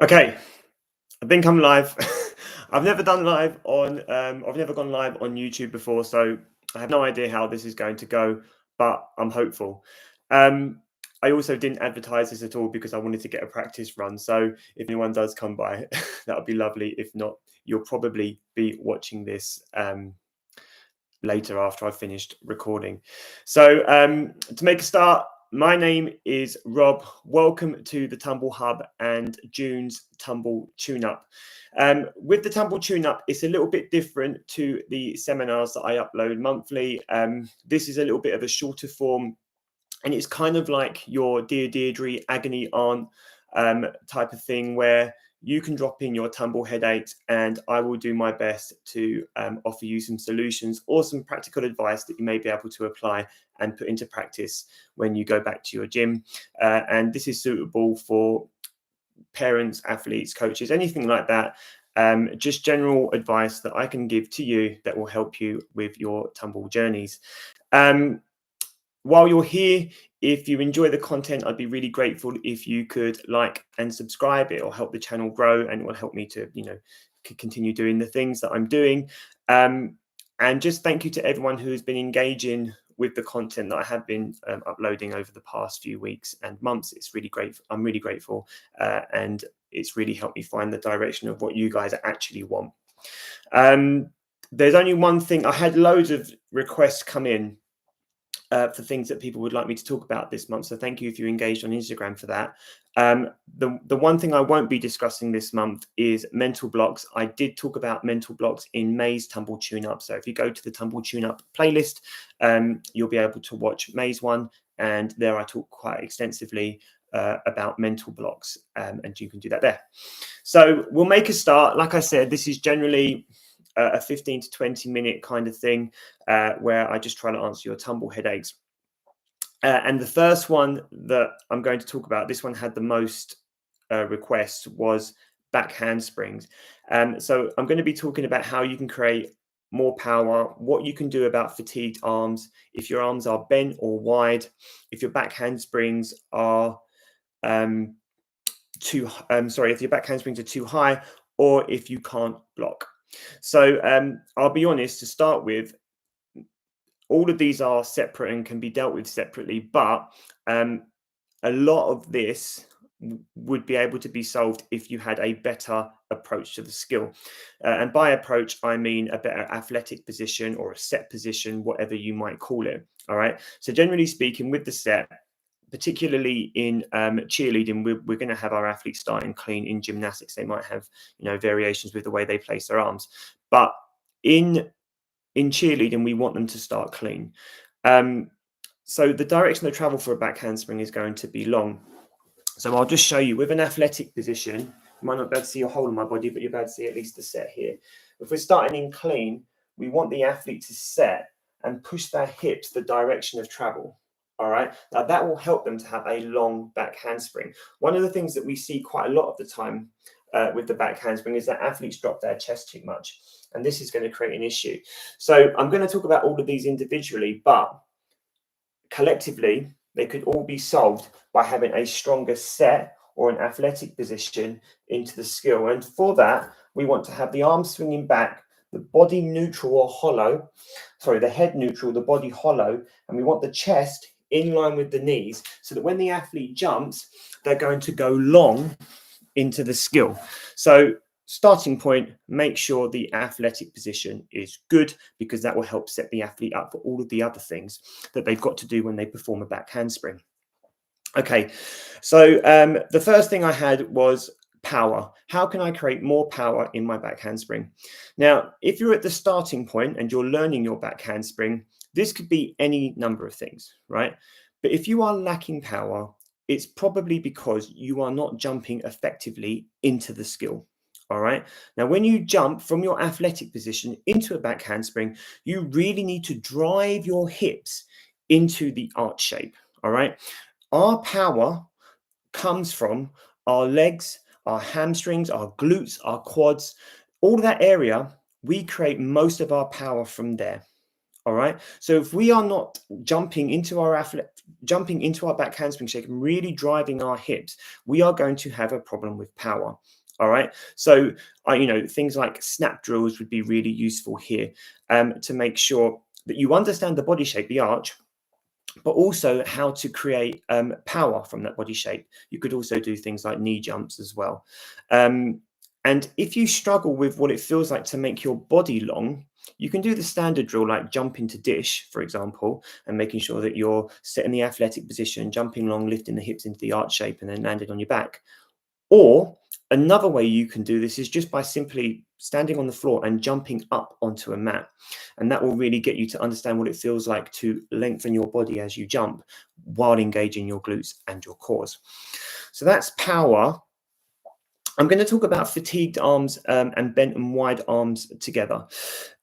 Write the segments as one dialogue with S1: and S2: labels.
S1: Okay, I think I'm live. I've never done live on I've never gone live on YouTube before, so I have no idea how this is going to go, but I'm hopeful. Um, I also didn't advertise this at all because I wanted to get a practice run. So if anyone does come by, that would be lovely. If not, you'll probably be watching this later after I've finished recording. So to make a start, my name is Rob. Welcome to the Tumble Hub and June's Tumble Tune-Up. With the Tumble Tune-Up, it's a little bit different to the seminars that I upload monthly. This is a little bit of a shorter form, and it's kind of like your Dear Deirdre agony aunt type of thing where you can drop in your tumble headaches and I will do my best to offer you some solutions or some practical advice that you may be able to apply and put into practice when you go back to your gym. And this is suitable for parents, athletes, coaches, anything like that. Just general advice that I can give to you that will help you with your tumble journeys. While you're here, if you enjoy the content, I'd be really grateful if you could like and subscribe. It will help the channel grow and it will help me to, continue doing the things that I'm doing. And just thank you to everyone who has been engaging with the content that I have been uploading over the past few weeks and months. It's really great. I'm really grateful. And it's really helped me find the direction of what you guys actually want. There's only one thing. I had loads of requests come in for things that people would like me to talk about this month. So thank you if you engaged on Instagram for that. The one thing I won't be discussing this month is mental blocks. I did talk about mental blocks in May's Tumble Tune-Up. So if you go to the Tumble Tune-Up playlist, you'll be able to watch May's one. And there I talk quite extensively about mental blocks, and you can do that there. So we'll make a start. Like I said, this is generally a 15 to 20 minute kind of thing where I just try to answer your tumble headaches. And the first one that I'm going to talk about, this one had the most requests, was back handsprings. So I'm going to be talking about how you can create more power, what you can do about fatigued arms, if your arms are bent or wide, if your back handsprings are if your back handsprings are too high, or if you can't block. So I'll be honest, to start with, all of these are separate and can be dealt with separately, but a lot of this would be able to be solved if you had a better approach to the skill. And by approach, I mean a better athletic position or a set position, whatever you might call it. All right. So generally speaking, with the set, particularly in cheerleading, we're going to have our athletes starting clean. In gymnastics, they might have variations with the way they place their arms, but in cheerleading we want them to start clean. So the direction of travel for a back handspring is going to be long. So I'll just show you with an athletic position. You might not be able to see a hole in my body, but you'll be able to see at least the set here. If we're starting in clean, we want the athlete to set and push their hips the direction of travel. All right. Now that will help them to have a long back handspring. One of the things that we see quite a lot of the time with the back handspring is that athletes drop their chest too much. And this is going to create an issue. So I'm going to talk about all of these individually, but collectively, they could all be solved by having a stronger set or an athletic position into the skill. And for that, we want to have the arms swinging back, the body neutral or hollow, the head neutral, the body hollow, and we want the chest in line with the knees so that when the athlete jumps, they're going to go long into the skill. So starting point, make sure the athletic position is good, because that will help set the athlete up for all of the other things that they've got to do when they perform a back handspring. Okay, so the first thing I had was power. How can I create more power in my back handspring? Now, if you're at the starting point and you're learning your back handspring, this could be any number of things, right? But if you are lacking power, it's probably because you are not jumping effectively into the skill. All right. Now, when you jump from your athletic position into a back handspring, you really need to drive your hips into the arch shape. All right. Our power comes from our legs, our hamstrings, our glutes, our quads, all of that area. We create most of our power from there. All right. So if we are not jumping into our jumping into our back handspring shape and really driving our hips, we are going to have a problem with power. All right. So, things like snap drills would be really useful here to make sure that you understand the body shape, the arch, but also how to create power from that body shape. You could also do things like knee jumps as well. And if you struggle with what it feels like to make your body long, you can do the standard drill like jump into dish, for example, and making sure that you're set in the athletic position, jumping long, lifting the hips into the arch shape, and then landing on your back. Or another way you can do this is just by simply standing on the floor and jumping up onto a mat. And that will really get you to understand what it feels like to lengthen your body as you jump while engaging your glutes and your quads. So that's power. I'm going to talk about fatigued arms and bent and wide arms together.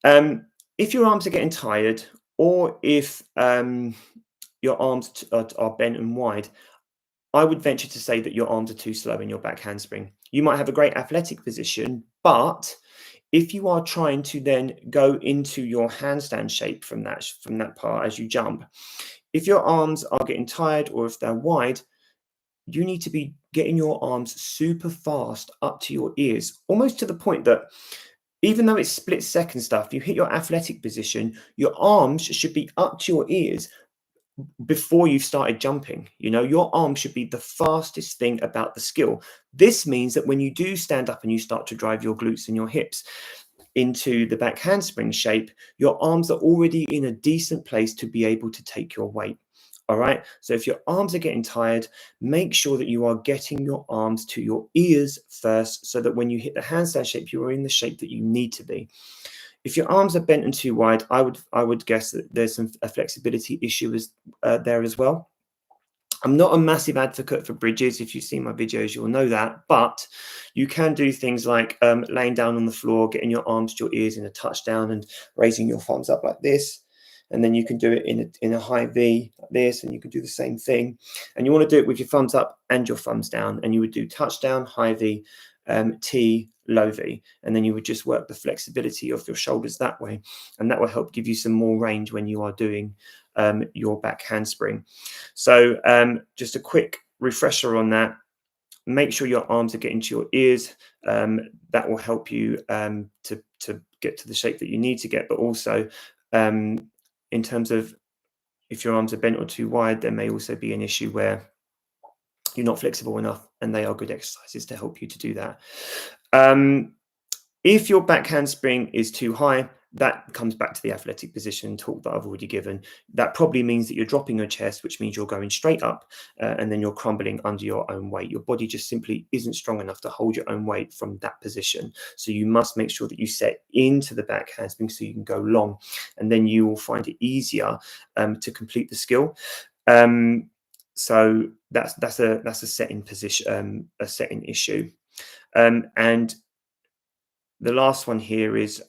S1: If your arms are getting tired, or if your arms are bent and wide, I would venture to say that your arms are too slow in your back handspring. You might have a great athletic position, but if you are trying to then go into your handstand shape from that part as you jump, if your arms are getting tired or if they're wide, you need to be getting your arms super fast up to your ears, almost to the point that even though it's split second stuff, you hit your athletic position, your arms should be up to your ears before you've started jumping. Your arm should be the fastest thing about the skill. This means that when you do stand up and you start to drive your glutes and your hips into the back handspring shape, your arms are already in a decent place to be able to take your weight. All right. So if your arms are getting tired, make sure that you are getting your arms to your ears first, so that when you hit the handstand shape, you are in the shape that you need to be. If your arms are bent and too wide, I would guess that there's a flexibility issue there as well. I'm not a massive advocate for bridges. If you've seen my videos, you'll know that. But you can do things like laying down on the floor, getting your arms to your ears in a touchdown and raising your thumbs up like this. And then you can do it in a high V like this, and you can do the same thing. And you want to do it with your thumbs up and your thumbs down. And you would do touchdown, high V, T, low V. And then you would just work the flexibility of your shoulders that way. And that will help give you some more range when you are doing your back handspring. So just a quick refresher on that. Make sure your arms are getting to your ears. That will help you to get to the shape that you need to get. But also, in terms of if your arms are bent or too wide, there may also be an issue where you're not flexible enough, and they are good exercises to help you to do that. If your back handspring is too high, that comes back to the athletic position talk that I've already given. That probably means that you're dropping your chest, which means you're going straight up and then you're crumbling under your own weight. Your body just simply isn't strong enough to hold your own weight from that position. So you must make sure that you set into the back handspring so you can go long, and then you will find it easier to complete the skill. So that's a setting position, a setting issue. And the last one here is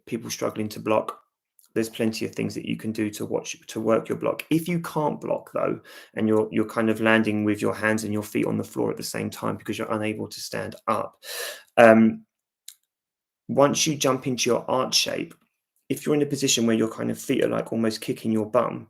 S1: people struggling to block. There's plenty of things that you can do to work your block. If you can't block though, and you're kind of landing with your hands and your feet on the floor at the same time because you're unable to stand up, once you jump into your arch shape, if you're in a position where your kind of feet are like almost kicking your bum,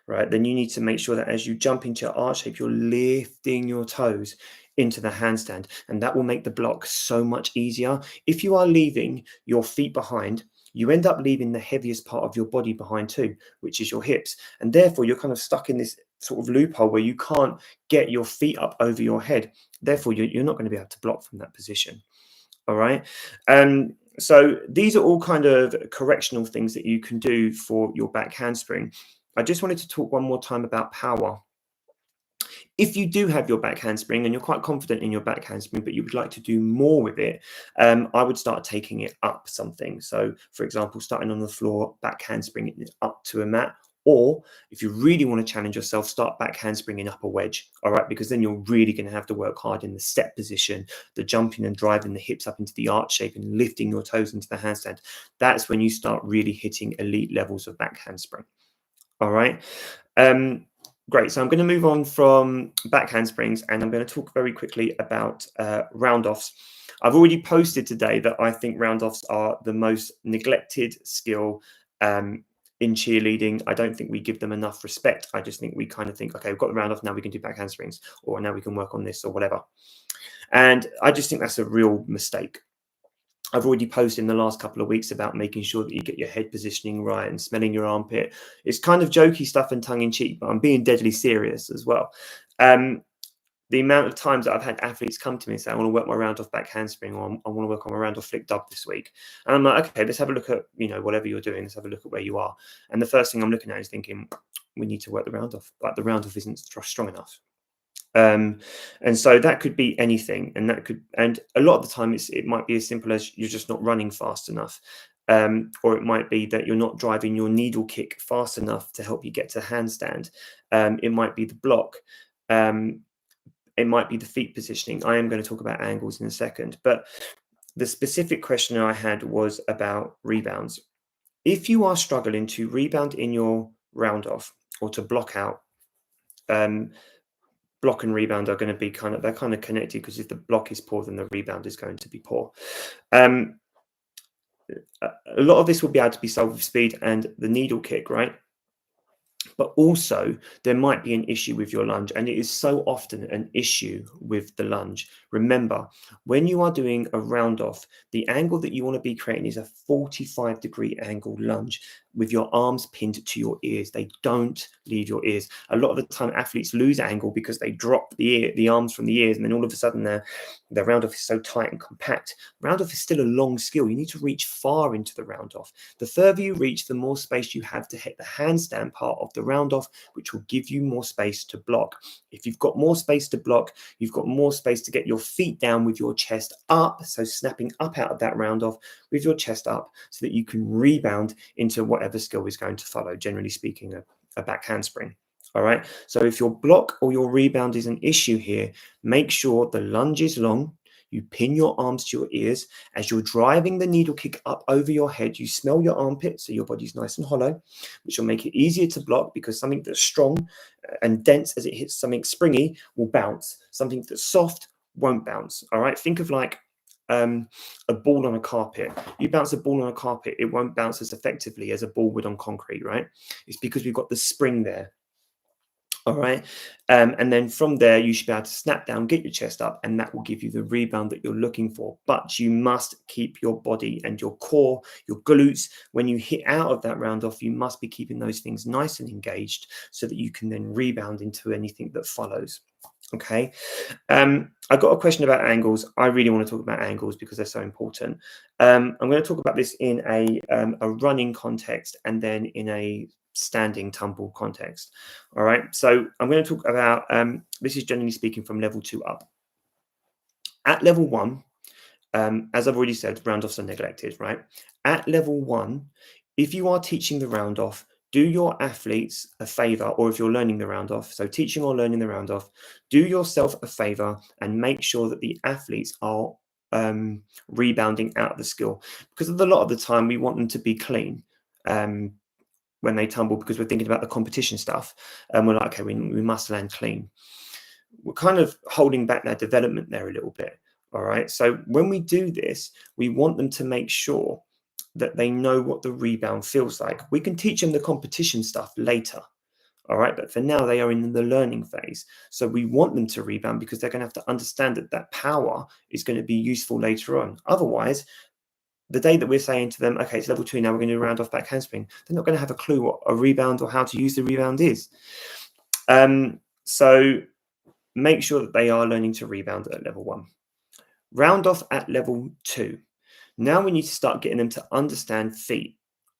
S1: right, then you need to make sure that as you jump into your arch shape, you're lifting your toes into the handstand, and that will make the block so much easier. If you are leaving your feet behind, you end up leaving the heaviest part of your body behind too, which is your hips. And therefore, you're kind of stuck in this sort of loophole where you can't get your feet up over your head. Therefore, you're not going to be able to block from that position. All right. So these are all kind of correctional things that you can do for your back handspring. I just wanted to talk one more time about power. If you do have your back handspring and you're quite confident in your back handspring, but you would like to do more with it, I would start taking it up something. So, for example, starting on the floor, back handspring it up to a mat. Or if you really want to challenge yourself, start back handspringing up a wedge. All right, because then you're really going to have to work hard in the step position, the jumping and driving the hips up into the arch shape and lifting your toes into the handstand. That's when you start really hitting elite levels of back handspring. All right. Great. So I'm going to move on from back handsprings, and I'm going to talk very quickly about round-offs. I've already posted today that I think round-offs are the most neglected skill in cheerleading, I don't think we give them enough respect. I just think we kind of think, okay, we've got the round off, now we can do back handsprings, or now we can work on this or whatever. And I just think that's a real mistake. I've already posted in the last couple of weeks about making sure that you get your head positioning right and smelling your armpit. It's kind of jokey stuff and tongue in cheek, but I'm being deadly serious as well. The amount of times that I've had athletes come to me and say, I want to work my round off back handspring, or I want to work on my round off flick dub this week. And I'm like, okay, let's have a look at, whatever you're doing. Let's have a look at where you are. And the first thing I'm looking at is thinking, we need to work the round off. Like the round off isn't strong enough. And so that could be anything, and a lot of the time it might be as simple as you're just not running fast enough, or it might be that you're not driving your needle kick fast enough to help you get to handstand. It might be the block. It might be the feet positioning. I am going to talk about angles in a second, but the specific question I had was about rebounds. If you are struggling to rebound in your round off or to block out, block and rebound are going to be they're kind of connected, because if the block is poor, then the rebound is going to be poor. A lot of this will be able to be solved with speed and the needle kick, right? But also there might be an issue with your lunge, and it is so often an issue with the lunge. Remember, when you are doing a round off, the angle that you want to be creating is a 45-degree angle lunge with your arms pinned to your ears. They don't leave your ears. A lot of the time athletes lose angle because they drop the arms from the ears, and then all of a sudden their round off is so tight and compact. Round off is still a long skill. You need to reach far into the round off. The further you reach, the more space you have to hit the handstand part of the round off, which will give you more space to block. If you've got more space to block, you've got more space to get your feet down with your chest up, so snapping up out of that round off with your chest up, so that you can rebound into whatever skill is going to follow, generally speaking a back handspring. All right, so if your block or your rebound is an issue here, make sure the lunge is long. You pin your arms to your ears. As you're driving the needle kick up over your head, you smell your armpit, so your body's nice and hollow, which will make it easier to block, because something that's strong and dense as it hits something springy will bounce. Something that's soft won't bounce. All right, think of like a ball on a carpet. You bounce a ball on a carpet, it won't bounce as effectively as a ball would on concrete, right? It's because we've got the spring there. All right. And then from there, you should be able to snap down, get your chest up, and that will give you the rebound that you're looking for. But you must keep your body and your core, your glutes, when you hit out of that round off, you must be keeping those things nice and engaged, so that you can then rebound into anything that follows. Okay. I got a question about angles. I really want to talk about angles because they're so important. I'm going to talk about this in a running context, and then in a standing tumble context. All right, so I'm going to talk about this is generally speaking from level 2 up. At level 1, as I've already said, round offs are neglected, right? At level 1, if you are teaching the round off, do your athletes a favor, or if you're learning the round off, so teaching or learning the round off, do yourself a favor and make sure that the athletes are rebounding out of the skill, because a lot of the time we want them to be clean when they tumble, because we're thinking about the competition stuff, and we're like, okay, we must land clean. We're kind of holding back their development there a little bit. All right, so when we do this, we want them to make sure that they know what the rebound feels like. We can teach them the competition stuff later. All right, but for now they are in the learning phase. So we want them to rebound, because they're going to have to understand that that power is going to be useful later on. Otherwise, the day that we're saying to them, okay, it's level 2 now, we're going to do a round off back handspring, they're not going to have a clue what a rebound or how to use the rebound is. So make sure that they are learning to rebound at level 1. Round off at level 2. Now we need to start getting them to understand feet.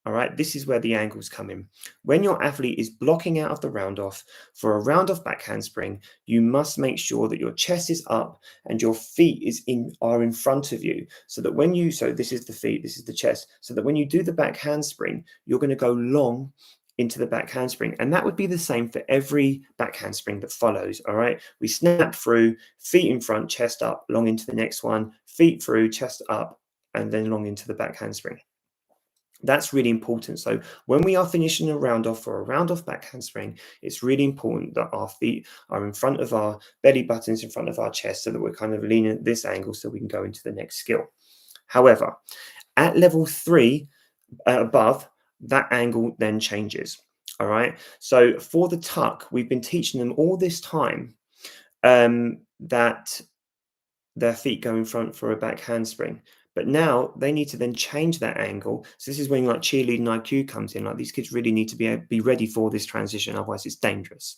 S1: All right, this is where the angles come in. When your athlete is blocking out of the round off for a round off back handspring, you must make sure that your chest is up and your feet are in front of you, so that when you, so this is the feet, this is the chest, so that when you do the back handspring, you're going to go long into the back handspring. And that would be the same for every back handspring that follows. All right, we snap through, feet in front, chest up, long into the next one, feet through, chest up, and then long into the back handspring. That's really important. So when we are finishing a round off or a round off back handspring, it's really important that our feet are in front of our belly buttons, in front of our chest, so that we're kind of leaning at this angle so we can go into the next skill. However, at level 3 above, that angle then changes. All right. So for the tuck, we've been teaching them all this time that their feet go in front for a back handspring. But now they need to then change that angle. So this is when like cheerleading IQ comes in. Like these kids really need to be ready for this transition, otherwise it's dangerous.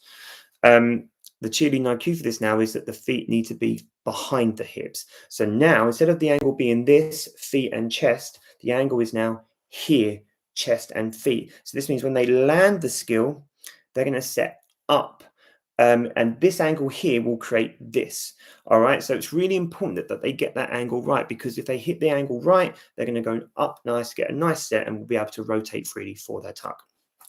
S1: The cheerleading IQ for this now is that the feet need to be behind the hips. So now instead of the angle being this, feet and chest, the angle is now here, chest and feet. So this means when they land the skill, they're going to set up. And this angle here will create this. All right. So it's really important that they get that angle right, because if they hit the angle right, they're going to go up nice, get a nice set, and will be able to rotate freely for their tuck.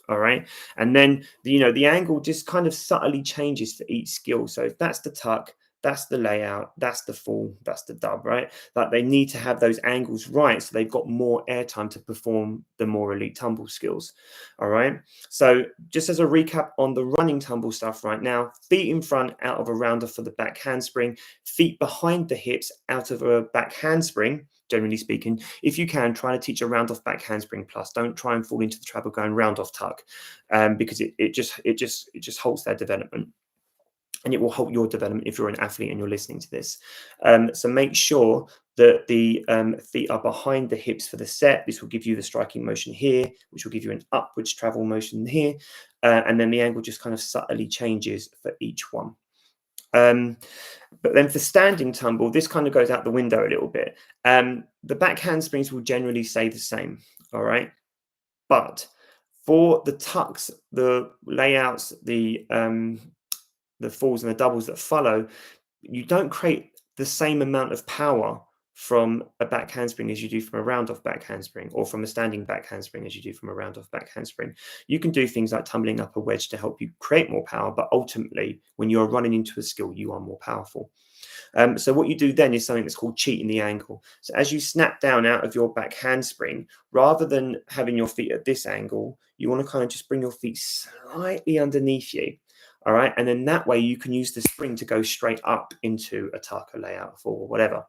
S1: All right. And then, the angle just kind of subtly changes for each skill. So if that's the tuck, that's the layout, that's the fall, that's the dub, right? Like they need to have those angles right so they've got more airtime to perform the more elite tumble skills. All right. So just as a recap on the running tumble stuff right now, feet in front out of a rounder for the back handspring, feet behind the hips out of a back handspring. Generally speaking, if you can, try to teach a round off back handspring plus. Don't try and fall into the trap of going round off tuck, because it just halts their development. And it will halt your development if you're an athlete and you're listening to this. So make sure that the feet are behind the hips for the set. This will give you the striking motion here, which will give you an upwards travel motion here. And then the angle just kind of subtly changes for each one. But then for standing tumble, this kind of goes out the window a little bit. The back handsprings will generally stay the same. All right. But for the tucks, the layouts, the falls and the doubles that follow, you don't create the same amount of power from a back handspring as you do from a round off back handspring, or from a standing back handspring as you do from a round off back handspring. You can do things like tumbling up a wedge to help you create more power, but ultimately when you're running into a skill, you are more powerful. So what you do then is something that's called cheating the angle. So as you snap down out of your back handspring, rather than having your feet at this angle, you want to kind of just bring your feet slightly underneath you. All right. And then that way you can use the spring to go straight up into a tuck, a layout, or whatever.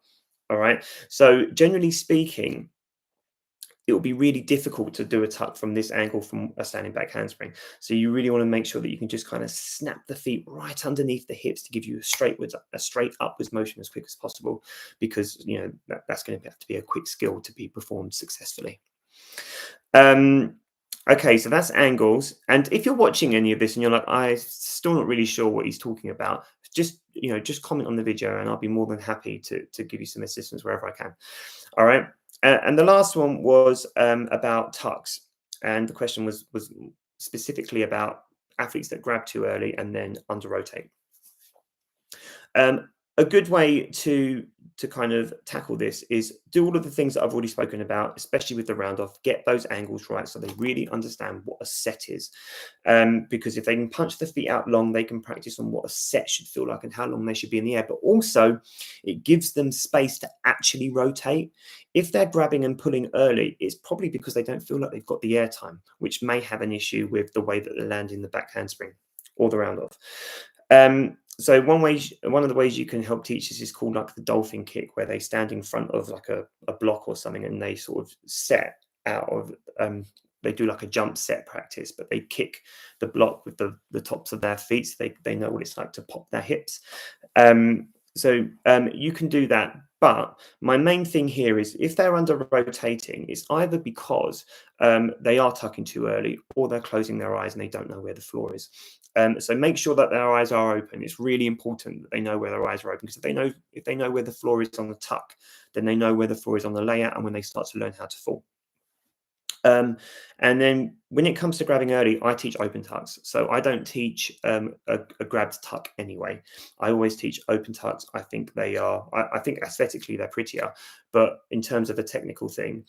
S1: All right. So generally speaking, it will be really difficult to do a tuck from this angle from a standing back handspring. So you really want to make sure that you can just kind of snap the feet right underneath the hips to give you a straight upwards motion as quick as possible, because that's going to have to be a quick skill to be performed successfully. Okay, so that's angles. And if you're watching any of this and you're like, I'm still not really sure what he's talking about, just comment on the video and I'll be more than happy to give you some assistance wherever I can. All right. And the last one was about tucks. And the question was specifically about athletes that grab too early and then under rotate. A good way to kind of tackle this is do all of the things that I've already spoken about, especially with the round off. Get those angles right so they really understand what a set is. Because if they can punch the feet out long, they can practice on what a set should feel like and how long they should be in the air. But also, it gives them space to actually rotate. If they're grabbing and pulling early, it's probably because they don't feel like they've got the air time, which may have an issue with the way that they land in the back handspring or the round off. So one of the ways you can help teach this is called like the dolphin kick, where they stand in front of like a block or something and they sort of set out of they do like a jump set practice, but they kick the block with the tops of their feet so they know what it's like to pop their hips. So you can do that. But my main thing here is if they're under rotating, it's either because they are tucking too early or they're closing their eyes and they don't know where the floor is. So make sure that their eyes are open. It's really important that they know where their eyes are open, because if they know where the floor is on the tuck, then they know where the floor is on the layout and when they start to learn how to fall. And then when it comes to grabbing early, I teach open tucks. So I don't teach a grabbed tuck anyway. I always teach open tucks. I think I think aesthetically they're prettier, but in terms of a technical thing,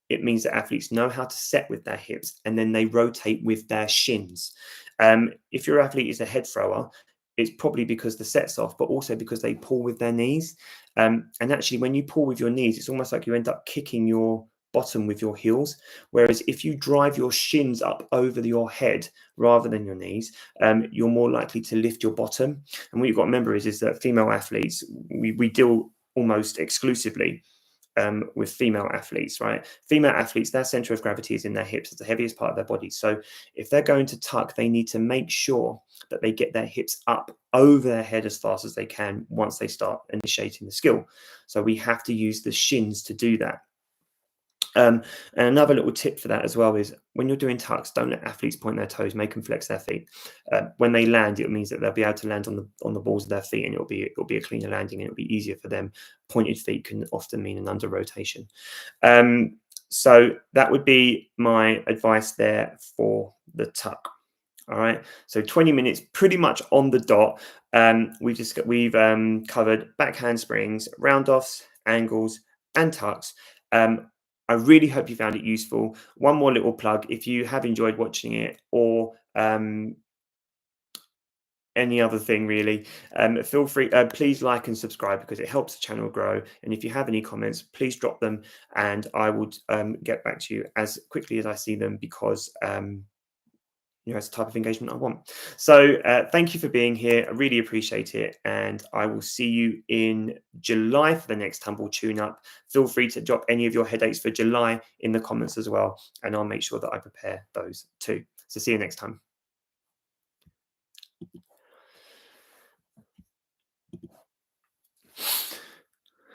S1: it means that athletes know how to set with their hips and then they rotate with their shins. If your athlete is a head thrower, it's probably because the set's off, but also because they pull with their knees. And actually, when you pull with your knees, it's almost like you end up kicking your bottom with your heels. Whereas if you drive your shins up over your head rather than your knees, you're more likely to lift your bottom. And what you've got to remember is that female athletes, we deal almost exclusively with female athletes, right? Female athletes, their center of gravity is in their hips. It's the heaviest part of their body. So if they're going to tuck, they need to make sure that they get their hips up over their head as fast as they can once they start initiating the skill. So we have to use the shins to do that. And another little tip for that as well is when you're doing tucks, don't let athletes point their toes, make them flex their feet. When they land, it means that they'll be able to land on the balls of their feet, and it'll be a cleaner landing, and it'll be easier for them. Pointed feet can often mean an under rotation. So that would be my advice there for the tuck. All right, so 20 minutes, pretty much on the dot. We've covered back handsprings, round offs, angles, and tucks. I really hope you found it useful. One more little plug: if you have enjoyed watching it, or any other thing really, feel free. Please like and subscribe because it helps the channel grow. And if you have any comments, please drop them, and I would get back to you as quickly as I see them, because it's the type of engagement I want. So thank you for being here. I really appreciate it. And I will see you in July for the next Tumble tune-up. Feel free to drop any of your headaches for July in the comments as well. And I'll make sure that I prepare those too. So see you next time.